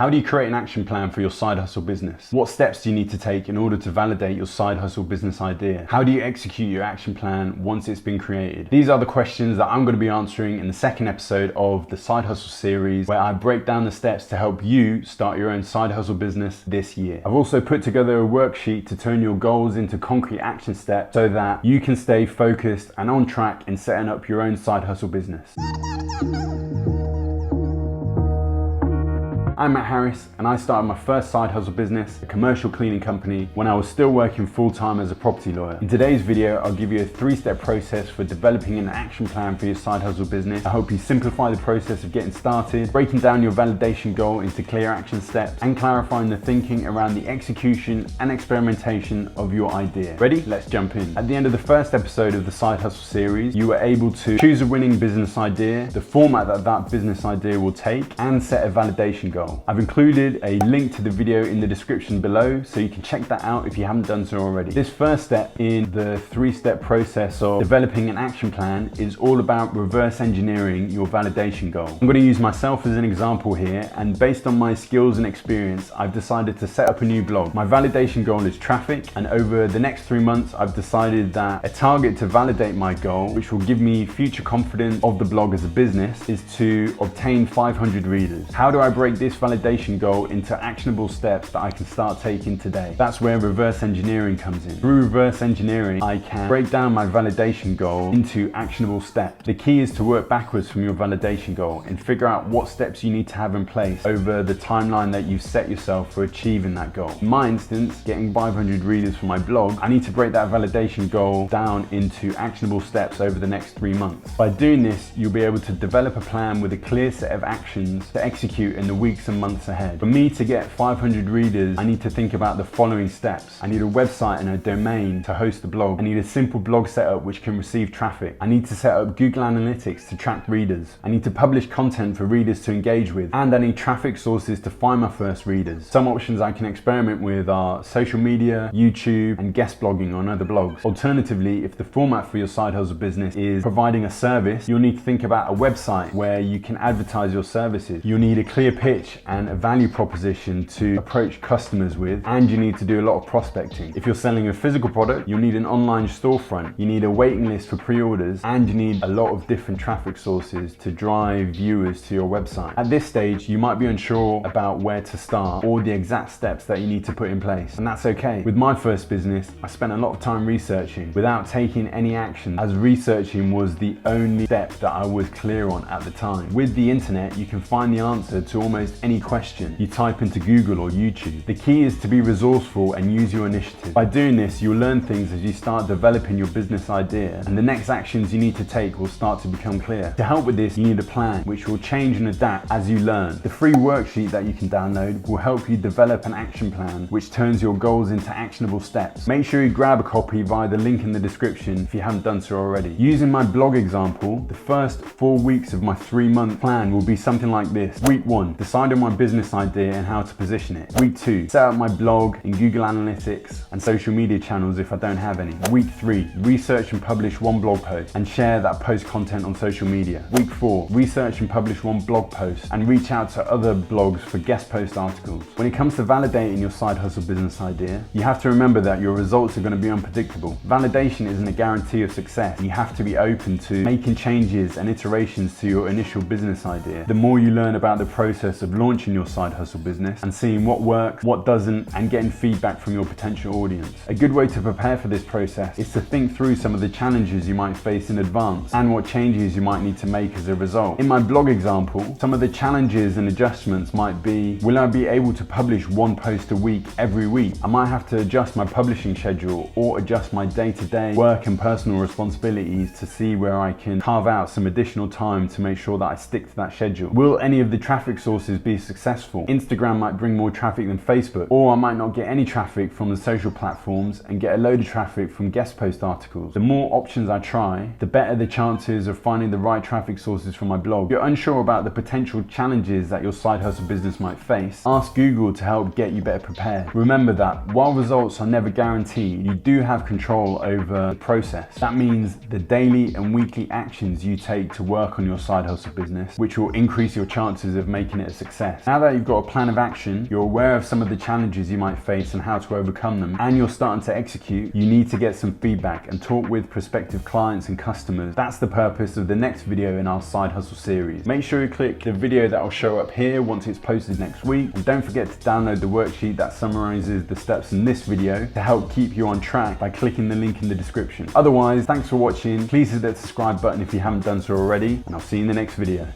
How do you create an action plan for your side hustle business? What steps do you need to take in order to validate your side hustle business idea? How do you execute your action plan once it's been created? These are the questions that I'm going to be answering in the second episode of the Side Hustle series, where I break down the steps to help you start your own side hustle business this year. I've also put together a worksheet to turn your goals into concrete action steps so that you can stay focused and on track in setting up your own side hustle business. I'm Matt Harris, and I started my first side hustle business, a commercial cleaning company, when I was still working full-time as a property lawyer. In today's video, I'll give you a 3-step process for developing an action plan for your side hustle business. I hope you simplify the process of getting started, breaking down your validation goal into clear action steps, and clarifying the thinking around the execution and experimentation of your idea. Ready? Let's jump in. At the end of the first episode of the Side Hustle series, you were able to choose a winning business idea, the format that business idea will take, and set a validation goal. I've included a link to the video in the description below, so you can check that out if you haven't done so already. This first step in the 3-step process of developing an action plan is all about reverse engineering your validation goal. I'm going to use myself as an example here, and based on my skills and experience, I've decided to set up a new blog. My validation goal is traffic, and over the next 3 months, I've decided that a target to validate my goal, which will give me future confidence of the blog as a business, is to obtain 500 readers. How do I break this validation goal into actionable steps that I can start taking today? That's where reverse engineering comes in. Through reverse engineering, I can break down my validation goal into actionable steps. The key is to work backwards from your validation goal and figure out what steps you need to have in place over the timeline that you've set yourself for achieving that goal. In my instance, getting 500 readers for my blog, I need to break that validation goal down into actionable steps over the next 3 months. By doing this, you'll be able to develop a plan with a clear set of actions to execute in the weeks and months ahead. For me to get 500 readers, I need to think about the following steps. I need a website and a domain to host the blog. I need a simple blog setup which can receive traffic. I need to set up Google Analytics to track readers. I need to publish content for readers to engage with, and I need traffic sources to find my first readers. Some options I can experiment with are social media, YouTube, and guest blogging on other blogs. Alternatively, if the format for your side hustle business is providing a service, you'll need to think about a website where you can advertise your services. You'll need a clear pitch and a value proposition to approach customers with, and you need to do a lot of prospecting. If you're selling a physical product, you'll need an online storefront, you need a waiting list for pre-orders, and you need a lot of different traffic sources to drive viewers to your website. At this stage, you might be unsure about where to start or the exact steps that you need to put in place, and that's okay. With my first business, I spent a lot of time researching without taking any action, as researching was the only step that I was clear on at the time. With the internet, you can find the answer to almost any question you type into Google or YouTube. The key is to be resourceful and use your initiative. By doing this, you'll learn things as you start developing your business idea, and the next actions you need to take will start to become clear. To help with this, you need a plan which will change and adapt as you learn. The free worksheet that you can download will help you develop an action plan which turns your goals into actionable steps. Make sure you grab a copy via the link in the description if you haven't done so already. Using my blog example, the first 4 weeks of my 3-month plan will be something like this. Week 1, decide on my business idea and how to position it. Week 2, set up my blog in Google Analytics and social media channels if I don't have any. Week 3, research and publish 1 blog post and share that post content on social media. Week 4, research and publish 1 blog post and reach out to other blogs for guest post articles. When it comes to validating your side hustle business idea, you have to remember that your results are going to be unpredictable. Validation isn't a guarantee of success. You have to be open to making changes and iterations to your initial business idea. The more you learn about the process of launching your side hustle business and seeing what works, what doesn't, and getting feedback from your potential audience. A good way to prepare for this process is to think through some of the challenges you might face in advance and what changes you might need to make as a result. In my blog example, some of the challenges and adjustments might be, will I be able to publish 1 post a week every week? I might have to adjust my publishing schedule or adjust my day-to-day work and personal responsibilities to see where I can carve out some additional time to make sure that I stick to that schedule. Will any of the traffic sources be successful? Instagram might bring more traffic than Facebook, or I might not get any traffic from the social platforms and get a load of traffic from guest post articles. The more options I try, the better the chances of finding the right traffic sources for my blog. If you're unsure about the potential challenges that your side hustle business might face, ask Google to help get you better prepared. Remember that while results are never guaranteed, you do have control over the process. That means the daily and weekly actions you take to work on your side hustle business, which will increase your chances of making it a success. success. Now that you've got a plan of action, you're aware of some of the challenges you might face and how to overcome them, and you're starting to execute, you need to get some feedback and talk with prospective clients and customers. That's the purpose of the next video in our Side Hustle series. Make sure you click the video that will show up here once it's posted next week, and don't forget to download the worksheet that summarizes the steps in this video to help keep you on track by clicking the link in the description. Otherwise, thanks for watching. Please hit that subscribe button if you haven't done so already, and I'll see you in the next video.